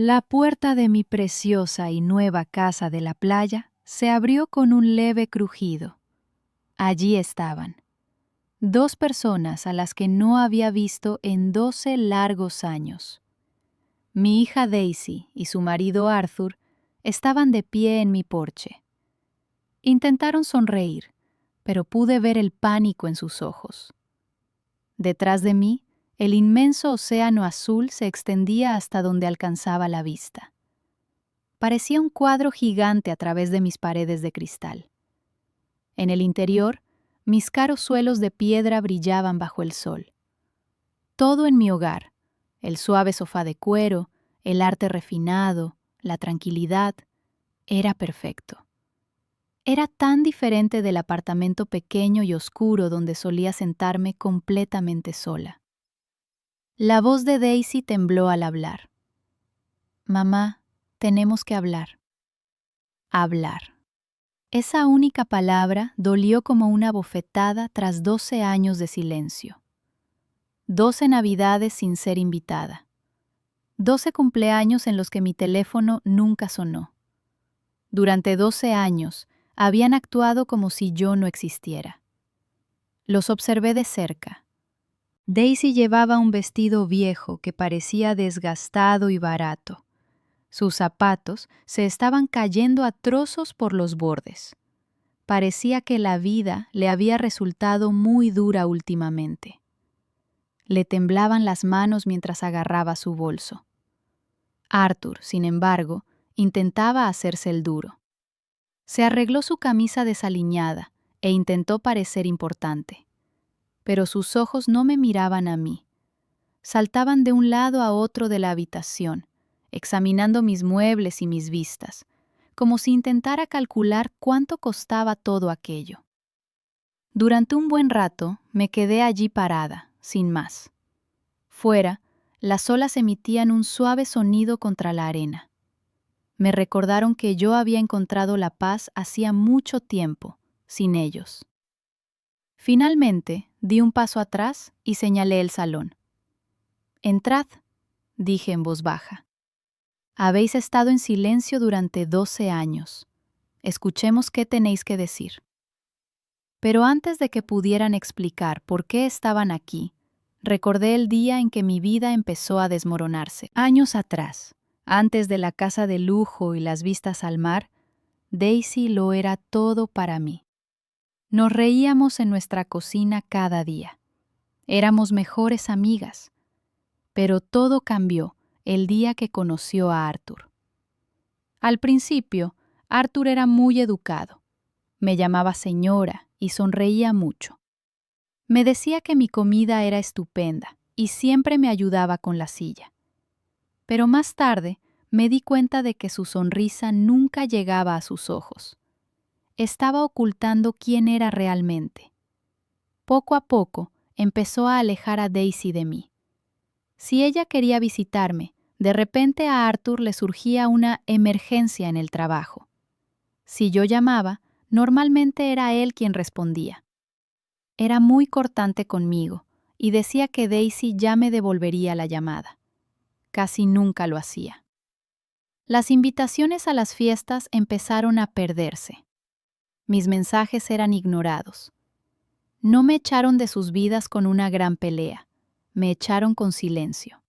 La puerta de mi preciosa y nueva casa de la playa se abrió con un leve crujido. Allí estaban, 2 personas a las que no había visto en 12 largos años. Mi hija Daisy y su marido Arthur estaban de pie en mi porche. Intentaron sonreír, pero pude ver el pánico en sus ojos. Detrás de mí, el inmenso océano azul se extendía hasta donde alcanzaba la vista. Parecía un cuadro gigante a través de mis paredes de cristal. En el interior, mis caros suelos de piedra brillaban bajo el sol. Todo en mi hogar, el suave sofá de cuero, el arte refinado, la tranquilidad, era perfecto. Era tan diferente del apartamento pequeño y oscuro donde solía sentarme completamente sola. La voz de Daisy tembló al hablar. Mamá, tenemos que hablar. Hablar. Esa única palabra dolió como una bofetada tras 12 años de silencio. 12 navidades sin ser invitada. 12 cumpleaños en los que mi teléfono nunca sonó. Durante 12 años habían actuado como si yo no existiera. Los observé de cerca. Daisy llevaba un vestido viejo que parecía desgastado y barato. Sus zapatos se estaban cayendo a trozos por los bordes. Parecía que la vida le había resultado muy dura últimamente. Le temblaban las manos mientras agarraba su bolso. Arthur, sin embargo, intentaba hacerse el duro. Se arregló su camisa desaliñada e intentó parecer importante. Pero sus ojos no me miraban a mí. Saltaban de un lado a otro de la habitación, examinando mis muebles y mis vistas, como si intentara calcular cuánto costaba todo aquello. Durante un buen rato me quedé allí parada, sin más. Fuera, las olas emitían un suave sonido contra la arena. Me recordaron que yo había encontrado la paz hacía mucho tiempo, sin ellos. Finalmente, di un paso atrás y señalé el salón. «Entrad», dije en voz baja. «Habéis estado en silencio durante 12 años. Escuchemos qué tenéis que decir». Pero antes de que pudieran explicar por qué estaban aquí, recordé el día en que mi vida empezó a desmoronarse. Años atrás, antes de la casa de lujo y las vistas al mar, Daisy lo era todo para mí. Nos reíamos en nuestra cocina cada día. Éramos mejores amigas. Pero todo cambió el día que conoció a Arthur. Al principio, Arthur era muy educado. Me llamaba señora y sonreía mucho. Me decía que mi comida era estupenda y siempre me ayudaba con la silla. Pero más tarde me di cuenta de que su sonrisa nunca llegaba a sus ojos. Estaba ocultando quién era realmente. Poco a poco empezó a alejar a Daisy de mí. Si ella quería visitarme, de repente a Arthur le surgía una emergencia en el trabajo. Si yo llamaba, normalmente era él quien respondía. Era muy cortante conmigo y decía que Daisy ya me devolvería la llamada. Casi nunca lo hacía. Las invitaciones a las fiestas empezaron a perderse. Mis mensajes eran ignorados. No me echaron de sus vidas con una gran pelea, me echaron con silencio.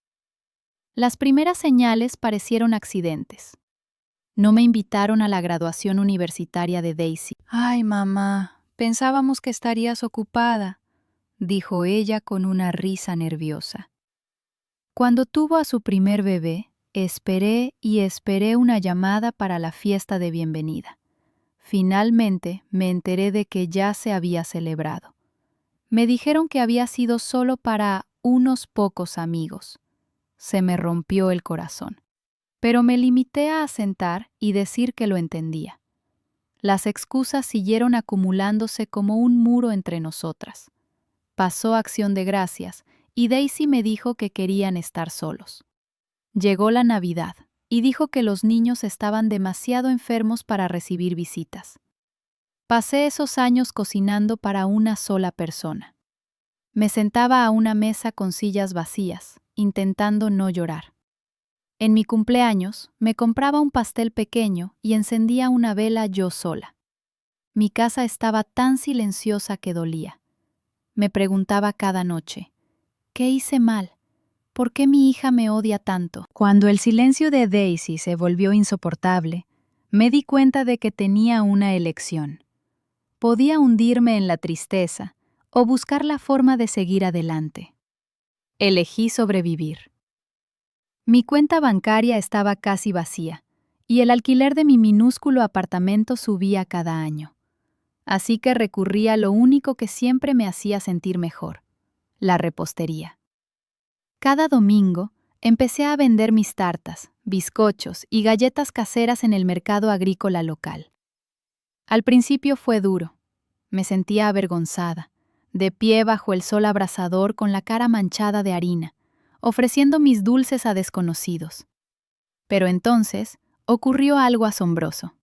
Las primeras señales parecieron accidentes. No me invitaron a la graduación universitaria de Daisy. «Ay, mamá, pensábamos que estarías ocupada», dijo ella con una risa nerviosa. Cuando tuvo a su primer bebé, esperé y esperé una llamada para la fiesta de bienvenida. Finalmente me enteré de que ya se había celebrado. Me dijeron que había sido solo para unos pocos amigos. Se me rompió el corazón. Pero me limité a asentar y decir que lo entendía. Las excusas siguieron acumulándose como un muro entre nosotras. Pasó Acción de Gracias y Daisy me dijo que querían estar solos. Llegó la Navidad y dijo que los niños estaban demasiado enfermos para recibir visitas. Pasé esos años cocinando para una sola persona. Me sentaba a una mesa con sillas vacías, intentando no llorar. En mi cumpleaños, me compraba un pastel pequeño y encendía una vela yo sola. Mi casa estaba tan silenciosa que dolía. Me preguntaba cada noche, ¿qué hice mal? ¿Por qué mi hija me odia tanto? Cuando el silencio de Daisy se volvió insoportable, me di cuenta de que tenía una elección. Podía hundirme en la tristeza o buscar la forma de seguir adelante. Elegí sobrevivir. Mi cuenta bancaria estaba casi vacía, y el alquiler de mi minúsculo apartamento subía cada año. Así que recurrí a lo único que siempre me hacía sentir mejor, la repostería. Cada domingo, empecé a vender mis tartas, bizcochos y galletas caseras en el mercado agrícola local. Al principio fue duro. Me sentía avergonzada, de pie bajo el sol abrasador con la cara manchada de harina, ofreciendo mis dulces a desconocidos. Pero entonces ocurrió algo asombroso.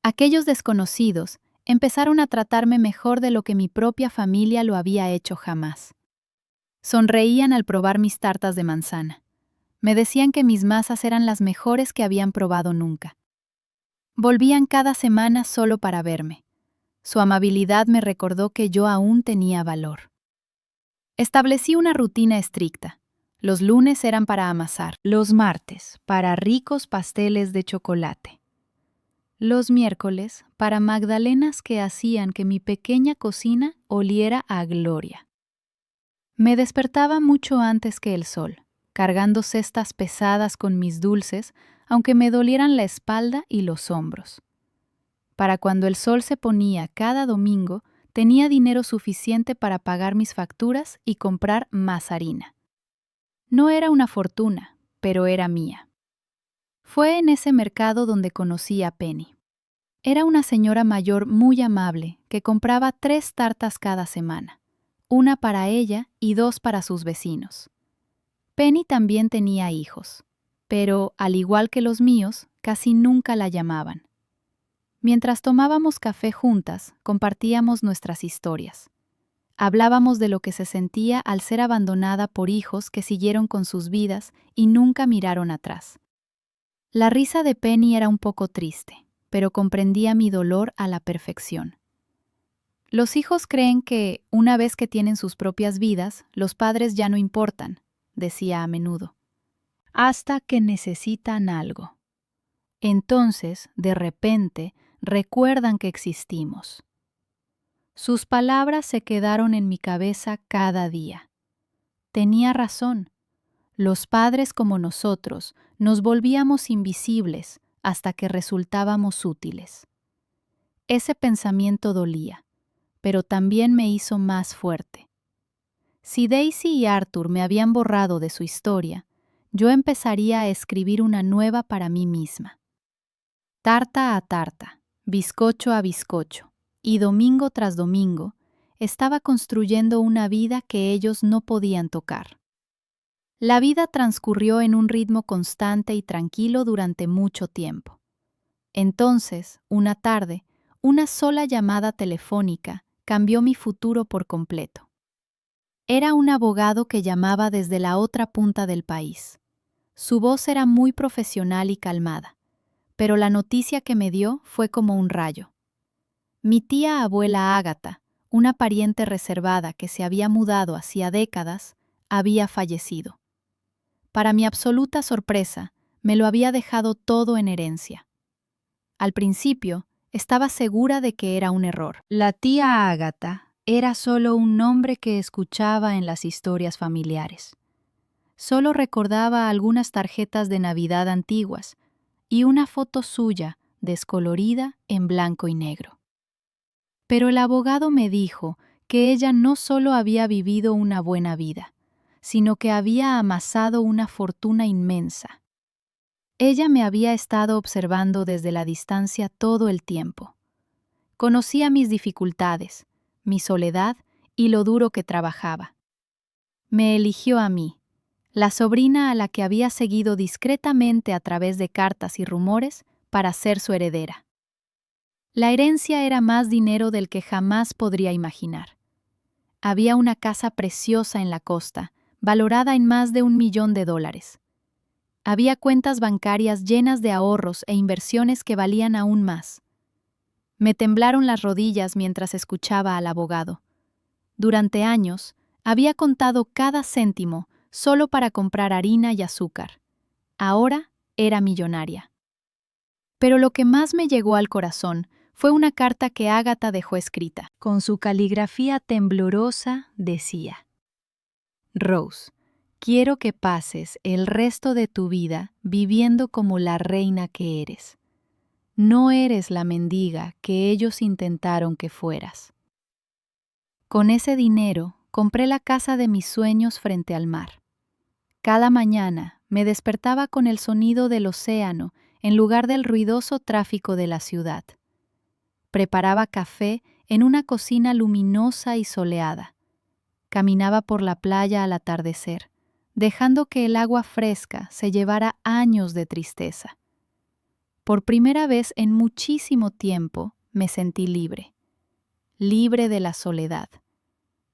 Aquellos desconocidos empezaron a tratarme mejor de lo que mi propia familia lo había hecho jamás. Sonreían al probar mis tartas de manzana. Me decían que mis masas eran las mejores que habían probado nunca. Volvían cada semana solo para verme. Su amabilidad me recordó que yo aún tenía valor. Establecí una rutina estricta. Los lunes eran para amasar, los martes para ricos pasteles de chocolate. Los miércoles para magdalenas que hacían que mi pequeña cocina oliera a gloria. Me despertaba mucho antes que el sol, cargando cestas pesadas con mis dulces, aunque me dolieran la espalda y los hombros. Para cuando el sol se ponía cada domingo, tenía dinero suficiente para pagar mis facturas y comprar más harina. No era una fortuna, pero era mía. Fue en ese mercado donde conocí a Penny. Era una señora mayor muy amable que compraba 3 tartas cada semana, una para ella y 2 para sus vecinos. Penny también tenía hijos, pero, al igual que los míos, casi nunca la llamaban. Mientras tomábamos café juntas, compartíamos nuestras historias. Hablábamos de lo que se sentía al ser abandonada por hijos que siguieron con sus vidas y nunca miraron atrás. La risa de Penny era un poco triste, pero comprendía mi dolor a la perfección. Los hijos creen que, una vez que tienen sus propias vidas, los padres ya no importan, decía a menudo, hasta que necesitan algo. Entonces, de repente, recuerdan que existimos. Sus palabras se quedaron en mi cabeza cada día. Tenía razón. Los padres como nosotros nos volvíamos invisibles hasta que resultábamos útiles. Ese pensamiento dolía, pero también me hizo más fuerte. Si Daisy y Arthur me habían borrado de su historia, yo empezaría a escribir una nueva para mí misma. Tarta a tarta, bizcocho a bizcocho, y domingo tras domingo, estaba construyendo una vida que ellos no podían tocar. La vida transcurrió en un ritmo constante y tranquilo durante mucho tiempo. Entonces, una tarde, una sola llamada telefónica cambió mi futuro por completo. Era un abogado que llamaba desde la otra punta del país. Su voz era muy profesional y calmada, pero la noticia que me dio fue como un rayo. Mi tía abuela Ágata, una pariente reservada que se había mudado hacía décadas, había fallecido. Para mi absoluta sorpresa, me lo había dejado todo en herencia. Al principio, estaba segura de que era un error. La tía Ágata era solo un nombre que escuchaba en las historias familiares. Solo recordaba algunas tarjetas de Navidad antiguas y una foto suya descolorida en blanco y negro. Pero el abogado me dijo que ella no solo había vivido una buena vida, sino que había amasado una fortuna inmensa. Ella me había estado observando desde la distancia todo el tiempo. Conocía mis dificultades, mi soledad y lo duro que trabajaba. Me eligió a mí, la sobrina a la que había seguido discretamente a través de cartas y rumores para ser su heredera. La herencia era más dinero del que jamás podría imaginar. Había una casa preciosa en la costa, valorada en más de $1.000.000. Había cuentas bancarias llenas de ahorros e inversiones que valían aún más. Me temblaron las rodillas mientras escuchaba al abogado. Durante años, había contado cada céntimo solo para comprar harina y azúcar. Ahora era millonaria. Pero lo que más me llegó al corazón fue una carta que Ágata dejó escrita. Con su caligrafía temblorosa decía: Rose, quiero que pases el resto de tu vida viviendo como la reina que eres. No eres la mendiga que ellos intentaron que fueras. Con ese dinero compré la casa de mis sueños frente al mar. Cada mañana me despertaba con el sonido del océano en lugar del ruidoso tráfico de la ciudad. Preparaba café en una cocina luminosa y soleada. Caminaba por la playa al atardecer, dejando que el agua fresca se llevara años de tristeza. Por primera vez en muchísimo tiempo me sentí libre. Libre de la soledad.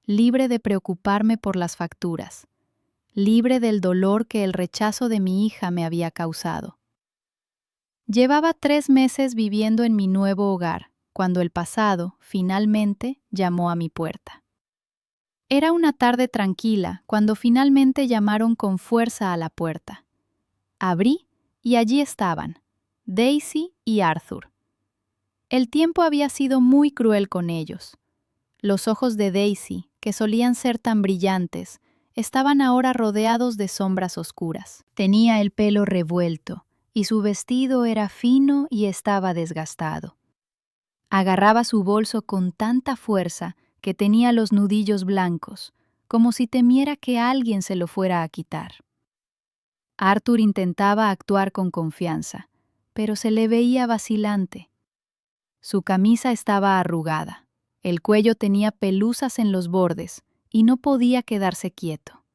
Libre de preocuparme por las facturas. Libre del dolor que el rechazo de mi hija me había causado. Llevaba 3 meses viviendo en mi nuevo hogar, cuando el pasado, finalmente, llamó a mi puerta. Era una tarde tranquila cuando finalmente llamaron con fuerza a la puerta. Abrí y allí estaban, Daisy y Arthur. El tiempo había sido muy cruel con ellos. Los ojos de Daisy, que solían ser tan brillantes, estaban ahora rodeados de sombras oscuras. Tenía el pelo revuelto y su vestido era fino y estaba desgastado. Agarraba su bolso con tanta fuerza que tenía los nudillos blancos, como si temiera que alguien se lo fuera a quitar. Arthur intentaba actuar con confianza, pero se le veía vacilante. Su camisa estaba arrugada, el cuello tenía pelusas en los bordes y no podía quedarse quieto.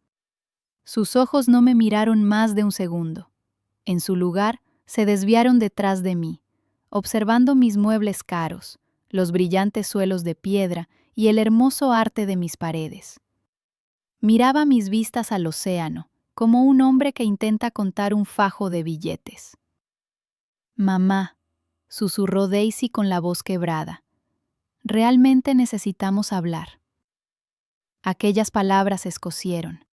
Sus ojos no me miraron más de un segundo. En su lugar, se desviaron detrás de mí, observando mis muebles caros, los brillantes suelos de piedra y el hermoso arte de mis paredes. Miraba mis vistas al océano, como un hombre que intenta contar un fajo de billetes. «Mamá», susurró Daisy con la voz quebrada, «realmente necesitamos hablar». Aquellas palabras escocieron.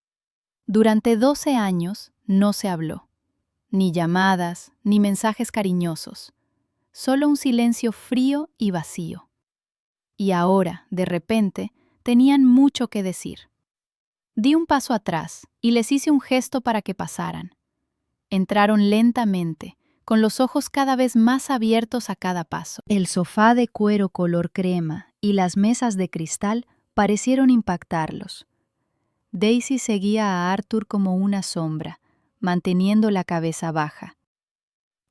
Durante 12 años no se habló. Ni llamadas, ni mensajes cariñosos. Solo un silencio frío y vacío. Y ahora, de repente, tenían mucho que decir. Di un paso atrás y les hice un gesto para que pasaran. Entraron lentamente, con los ojos cada vez más abiertos a cada paso. El sofá de cuero color crema y las mesas de cristal parecieron impactarlos. Daisy seguía a Arthur como una sombra, manteniendo la cabeza baja.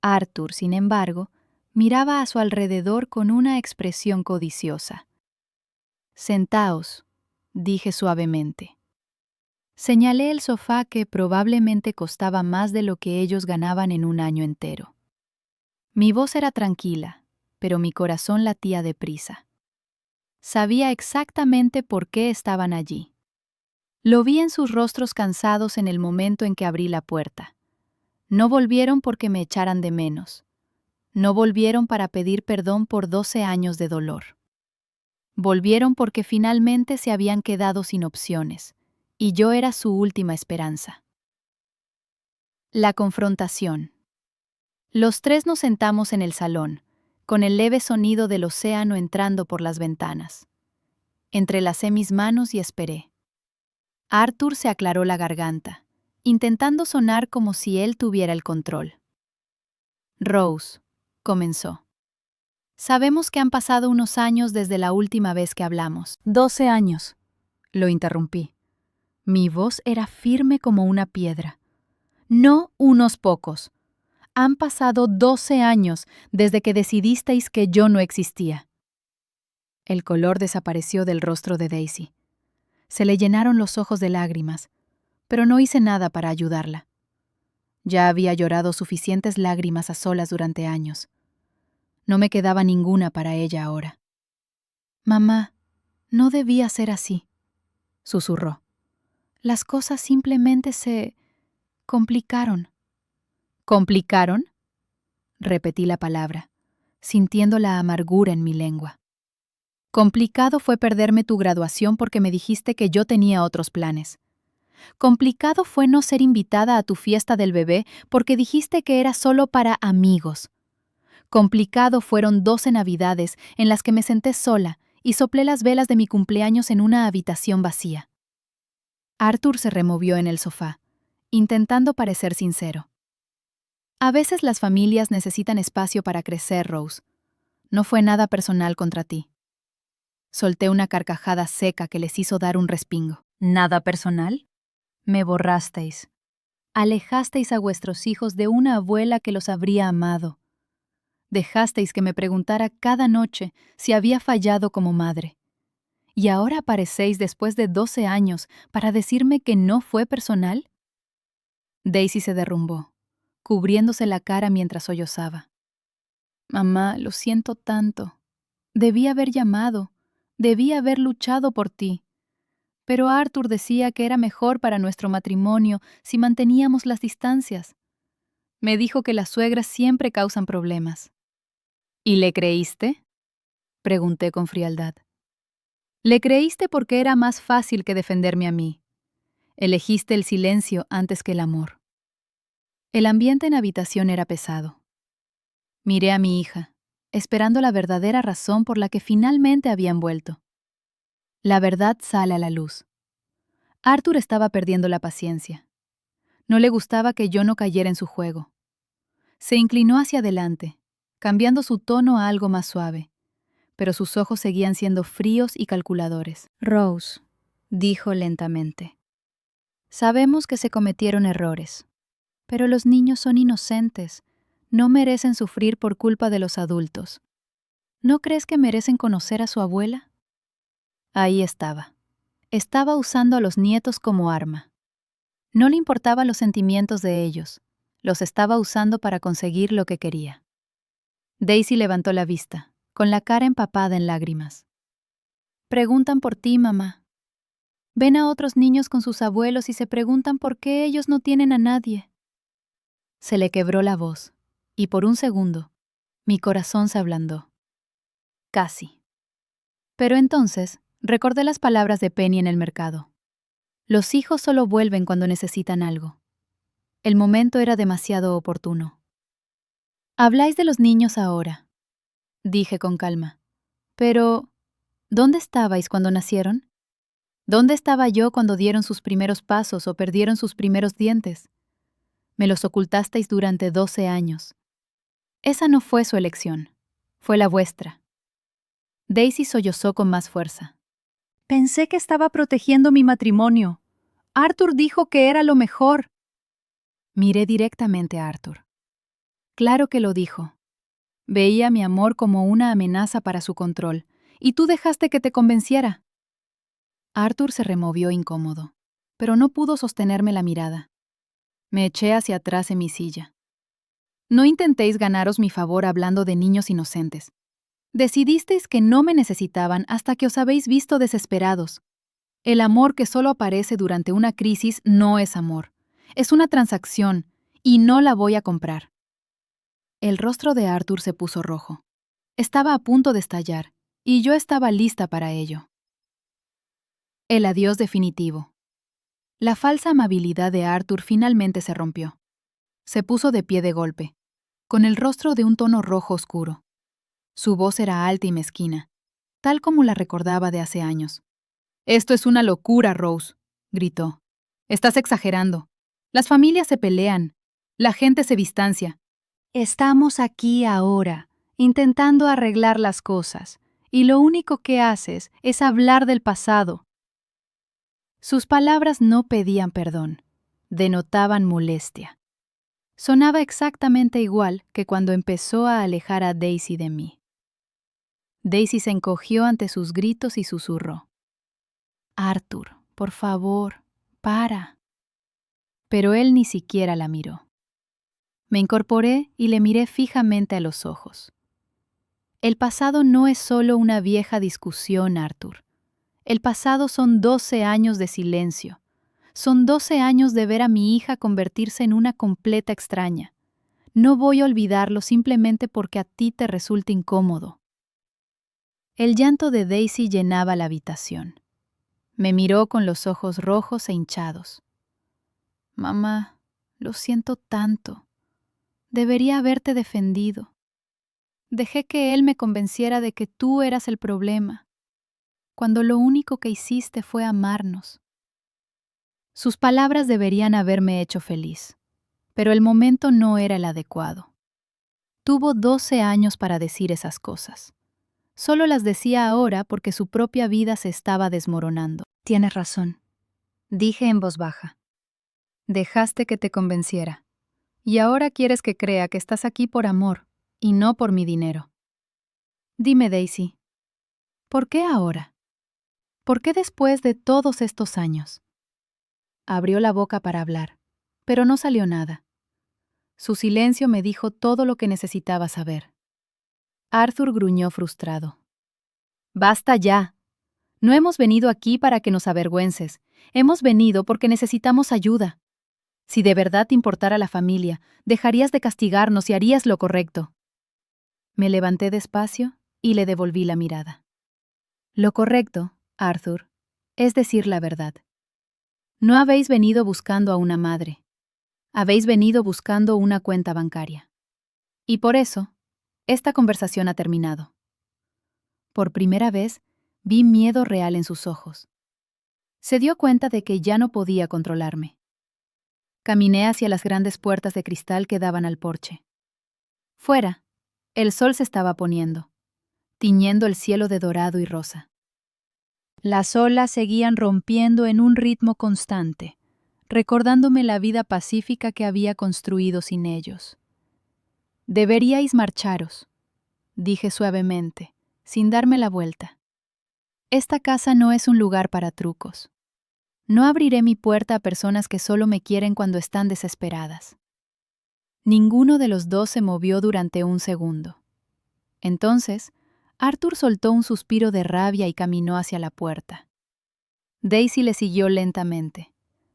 Arthur, sin embargo, miraba a su alrededor con una expresión codiciosa. «Sentaos», dije suavemente. Señalé el sofá que probablemente costaba más de lo que ellos ganaban en un año entero. Mi voz era tranquila, pero mi corazón latía deprisa. Sabía exactamente por qué estaban allí. Lo vi en sus rostros cansados en el momento en que abrí la puerta. No volvieron porque me echaran de menos. No volvieron para pedir perdón por 12 años de dolor. Volvieron porque finalmente se habían quedado sin opciones, y yo era su última esperanza. La confrontación. Los tres nos sentamos en el salón, con el leve sonido del océano entrando por las ventanas. Entrelacé mis manos y esperé. Arthur se aclaró la garganta, intentando sonar como si él tuviera el control. «Rose», comenzó. «Sabemos que han pasado unos años desde la última vez que hablamos». «12 años», lo interrumpí. Mi voz era firme como una piedra. «No unos pocos. Han pasado 12 años desde que decidisteis que yo no existía». El color desapareció del rostro de Daisy. Se le llenaron los ojos de lágrimas, pero no hice nada para ayudarla. Ya había llorado suficientes lágrimas a solas durante años. No me quedaba ninguna para ella ahora. «Mamá, no debía ser así», susurró. «Las cosas simplemente se complicaron». ¿Complicaron? Repetí la palabra, sintiendo la amargura en mi lengua. Complicado fue perderme tu graduación porque me dijiste que yo tenía otros planes. Complicado fue no ser invitada a tu fiesta del bebé porque dijiste que era solo para amigos. Complicado fueron 12 navidades en las que me senté sola y soplé las velas de mi cumpleaños en una habitación vacía. Arthur se removió en el sofá, intentando parecer sincero. A veces las familias necesitan espacio para crecer, Rose. No fue nada personal contra ti. Solté una carcajada seca que les hizo dar un respingo. ¿Nada personal? Me borrasteis. Alejasteis a vuestros hijos de una abuela que los habría amado. Dejasteis que me preguntara cada noche si había fallado como madre. ¿Y ahora aparecéis después de 12 años para decirme que no fue personal? Daisy se derrumbó, cubriéndose la cara mientras sollozaba. Mamá, lo siento tanto. Debí haber llamado, debí haber luchado por ti. Pero Arthur decía que era mejor para nuestro matrimonio si manteníamos las distancias. Me dijo que las suegras siempre causan problemas. ¿Y le creíste? Pregunté con frialdad. Le creíste porque era más fácil que defenderme a mí. Elegiste el silencio antes que el amor. El ambiente en habitación era pesado. Miré a mi hija, esperando la verdadera razón por la que finalmente habían vuelto. La verdad sale a la luz. Arthur estaba perdiendo la paciencia. No le gustaba que yo no cayera en su juego. Se inclinó hacia adelante, cambiando su tono a algo más suave, pero sus ojos seguían siendo fríos y calculadores. Rose, dijo lentamente. Sabemos que se cometieron errores, pero los niños son inocentes, no merecen sufrir por culpa de los adultos. ¿No crees que merecen conocer a su abuela? Ahí estaba. Estaba usando a los nietos como arma. No le importaban los sentimientos de ellos, los estaba usando para conseguir lo que quería. Daisy levantó la vista, con la cara empapada en lágrimas. Preguntan por ti, mamá. Ven a otros niños con sus abuelos y se preguntan por qué ellos no tienen a nadie. Se le quebró la voz, y por un segundo, mi corazón se ablandó. Casi. Pero entonces, recordé las palabras de Penny en el mercado. Los hijos solo vuelven cuando necesitan algo. El momento era demasiado oportuno. Habláis de los niños ahora, dije con calma. Pero, ¿dónde estabais cuando nacieron? ¿Dónde estaba yo cuando dieron sus primeros pasos o perdieron sus primeros dientes? Me los ocultasteis durante 12 años. Esa no fue su elección, fue la vuestra. Daisy sollozó con más fuerza. Pensé que estaba protegiendo mi matrimonio. Arthur dijo que era lo mejor. Miré directamente a Arthur. Claro que lo dijo. Veía mi amor como una amenaza para su control, y tú dejaste que te convenciera. Arthur se removió incómodo, pero no pudo sostenerme la mirada. Me eché hacia atrás en mi silla. No intentéis ganaros mi favor hablando de niños inocentes. Decidisteis que no me necesitaban hasta que os habéis visto desesperados. El amor que solo aparece durante una crisis no es amor. Es una transacción, y no la voy a comprar. El rostro de Arthur se puso rojo. Estaba a punto de estallar, y yo estaba lista para ello. El adiós definitivo. La falsa amabilidad de Arthur finalmente se rompió. Se puso de pie de golpe, con el rostro de un tono rojo oscuro. Su voz era alta y mezquina, tal como la recordaba de hace años. «Esto es una locura, Rose», gritó. «Estás exagerando. Las familias se pelean. La gente se distancia. Estamos aquí ahora, intentando arreglar las cosas, y lo único que haces es hablar del pasado». Sus palabras no pedían perdón, denotaban molestia. Sonaba exactamente igual que cuando empezó a alejar a Daisy de mí. Daisy se encogió ante sus gritos y susurró. «Arthur, por favor, para». Pero él ni siquiera la miró. Me incorporé y le miré fijamente a los ojos. El pasado no es solo una vieja discusión, Arthur. El pasado son 12 años de silencio. Son 12 años de ver a mi hija convertirse en una completa extraña. No voy a olvidarlo simplemente porque a ti te resulta incómodo. El llanto de Daisy llenaba la habitación. Me miró con los ojos rojos e hinchados. Mamá, lo siento tanto. Debería haberte defendido. Dejé que él me convenciera de que tú eras el problema, cuando lo único que hiciste fue amarnos. Sus palabras deberían haberme hecho feliz, pero el momento no era el adecuado. Tuvo 12 años para decir esas cosas. Solo las decía ahora porque su propia vida se estaba desmoronando. Tienes razón, dije en voz baja. Dejaste que te convenciera. Y ahora quieres que crea que estás aquí por amor, y no por mi dinero. Dime, Daisy, ¿por qué ahora? ¿Por qué después de todos estos años? Abrió la boca para hablar, pero no salió nada. Su silencio me dijo todo lo que necesitaba saber. Arthur gruñó frustrado. Basta ya. No hemos venido aquí para que nos avergüences. Hemos venido porque necesitamos ayuda. Si de verdad te importara la familia, dejarías de castigarnos y harías lo correcto. Me levanté despacio y le devolví la mirada. Lo correcto, Arthur, es decir la verdad. No habéis venido buscando a una madre. Habéis venido buscando una cuenta bancaria. Y por eso, esta conversación ha terminado. Por primera vez, vi miedo real en sus ojos. Se dio cuenta de que ya no podía controlarme. Caminé hacia las grandes puertas de cristal que daban al porche. Fuera, el sol se estaba poniendo, tiñendo el cielo de dorado y rosa. Las olas seguían rompiendo en un ritmo constante, recordándome la vida pacífica que había construido sin ellos. Deberíais marcharos, dije suavemente, sin darme la vuelta. Esta casa no es un lugar para trucos. No abriré mi puerta a personas que solo me quieren cuando están desesperadas. Ninguno de los dos se movió durante un segundo. Entonces, Arthur soltó un suspiro de rabia y caminó hacia la puerta. Daisy le siguió lentamente,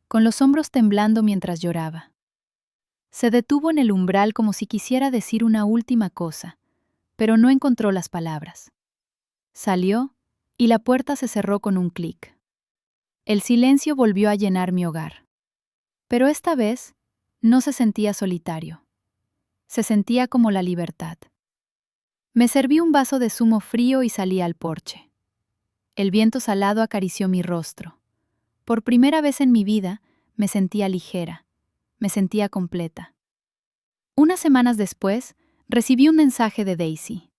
con los hombros temblando mientras lloraba. Se detuvo en el umbral como si quisiera decir una última cosa, pero no encontró las palabras. Salió y la puerta se cerró con un clic. El silencio volvió a llenar mi hogar. Pero esta vez no se sentía solitario. Se sentía como la libertad. Me serví un vaso de zumo frío y salí al porche. El viento salado acarició mi rostro. Por primera vez en mi vida me sentía ligera, me sentía completa. Unas semanas después, recibí un mensaje de Daisy.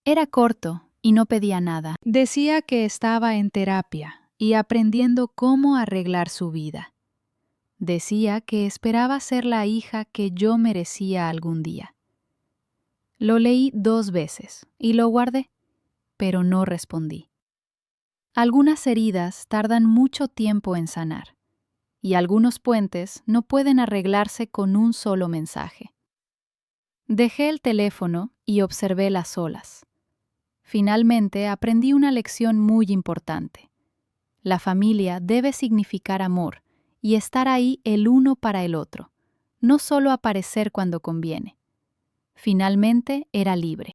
Era corto y no pedía nada. Decía que estaba en terapia y aprendiendo cómo arreglar su vida. Decía que esperaba ser la hija que yo merecía algún día. Lo leí 2 veces y lo guardé, pero no respondí. Algunas heridas tardan mucho tiempo en sanar, y algunos puentes no pueden arreglarse con un solo mensaje. Dejé el teléfono y observé las olas. Finalmente aprendí una lección muy importante. La familia debe significar amor y estar ahí el uno para el otro, no solo aparecer cuando conviene. Finalmente era libre.